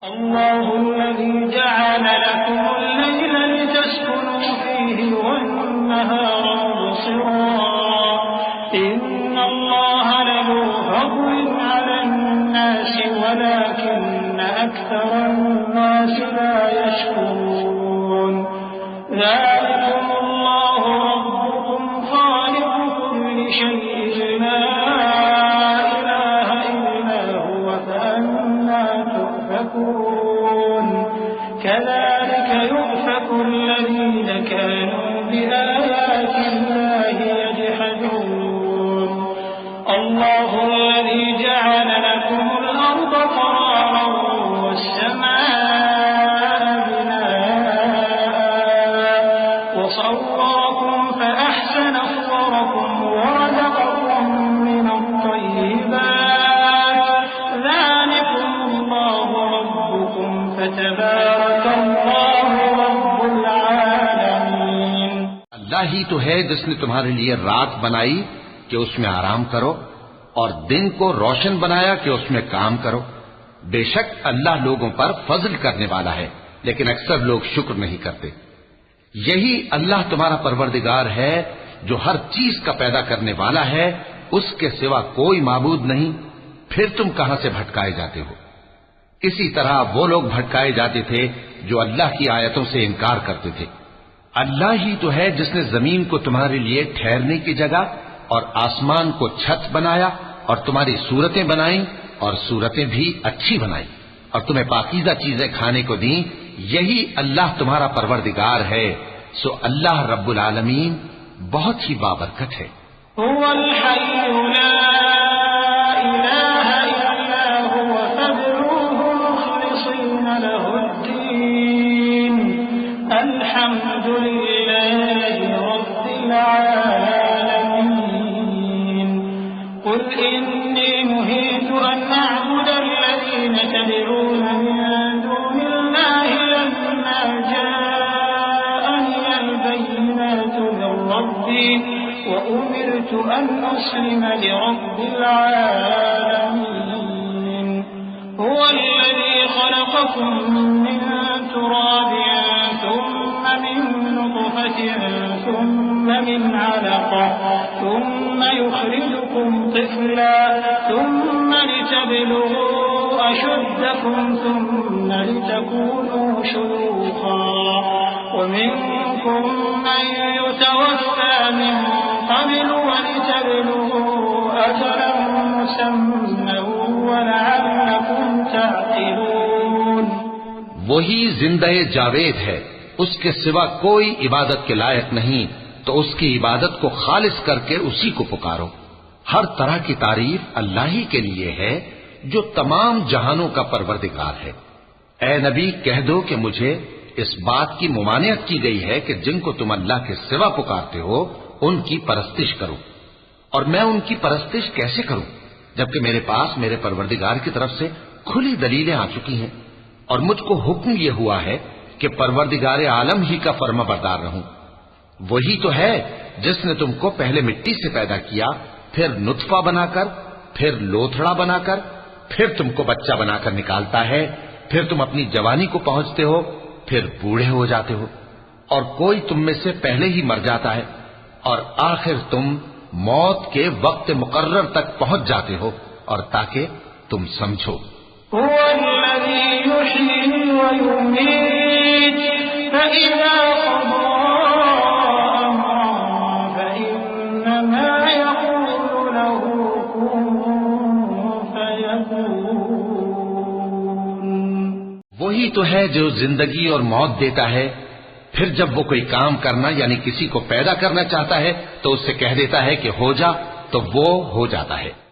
الله الذي جعل لكم الليل لتسكنوا فيه والنهار مبصرا إن الله لذو فضل على الناس ولكن أكثر الناس لا يشكرون ذلكم الله ربكم خالق كل شيء لا إله إلا هو فأنا تؤفكون كذلك يؤفك الذين كانوا بآيات الله يجحدون الله الذي جعل لكم الأرض قرارا والسماء بناء وصوركم فأحسن صوركم ورزقكم من الطيبات ذلكم الله ربكم فتبارك الله رب العالمين اللہ ہی تو ہے جس نے تمہارے لیے رات بنائی کہ اس میں آرام کرو اور دن کو روشن بنایا کہ اس میں کام کرو. بے شک اللہ لوگوں پر فضل کرنے والا ہے لیکن اکثر لوگ شکر نہیں کرتے. یہی اللہ تمہارا پروردگار ہے جو ہر چیز کا پیدا کرنے والا ہے, اس کے سوا کوئی معبود نہیں. پھر تم کہاں سے بھٹکائے جاتے ہو؟ اسی طرح وہ لوگ بھٹکائے جاتے تھے جو اللہ کی آیتوں سے انکار کرتے تھے. اللہ ہی تو ہے جس نے زمین کو تمہارے لیے ٹھہرنے کی جگہ اور آسمان کو چھت بنایا اور تمہاری صورتیں بنائیں اور صورتیں بھی اچھی بنائیں اور تمہیں پاکیزہ چیزیں کھانے کو دیں. یہی اللہ تمہارا پروردگار ہے. سو اللہ رب العالمین بہت ہی بابرکت ہے. هو الحي لا إله إلا هو فادعوه مخلصين له الدين الحمد لله رب العالمين قل إني نهيت أن أعبد الذين تدعون من دون الله لما جاءني البينات من ربي وأمرت أن أسلم لرب العالمين هو الذي خلقكم من تراب ثم من نطفة ثم من علقة ثم يخرجكم طفلا ثم لتبلغوا أشدكم ثم لتكونوا شيوخا ومنكم من يتوفى من قبل ولتبلغوا أجلا مسمى ولعلكم تعقلون. وہی زندہ جاوید ہے, اس کے سوا کوئی عبادت کے لائق نہیں, تو اس کی عبادت کو خالص کر کے اسی کو پکارو. ہر طرح کی تعریف اللہ ہی کے لیے ہے جو تمام جہانوں کا پروردگار ہے. اے نبی کہہ دو کہ مجھے اس بات کی ممانعت کی گئی ہے کہ جن کو تم اللہ کے سوا پکارتے ہو ان کی پرستش کرو, اور میں ان کی پرستش کیسے کروں جبکہ میرے پاس میرے پروردگار کی طرف سے کھلی دلیلیں آ چکی ہیں اور مجھ کو حکم یہ ہوا ہے کہ پروردگار عالم ہی کا فرما بردار رہوں. وہی تو ہے جس نے تم کو پہلے مٹی سے پیدا کیا, پھر نطفہ بنا کر, پھر لوتھڑا بنا کر, پھر تم کو بچہ بنا کر نکالتا ہے, پھر تم اپنی جوانی کو پہنچتے ہو, پھر بوڑھے ہو جاتے ہو, اور کوئی تم میں سے پہلے ہی مر جاتا ہے, اور آخر تم موت کے وقت مقرر تک پہنچ جاتے ہو, اور تاکہ تم سمجھو. هو الذي يحيي ويميت فإذا قضى أمرا فإنما يقول له كن فيكون. وہی تو ہے جو زندگی اور موت دیتا ہے, پھر جب وہ کوئی کام کرنا یعنی کسی کو پیدا کرنا چاہتا ہے تو اس سے کہہ دیتا ہے کہ ہو جا, تو وہ ہو جاتا ہے.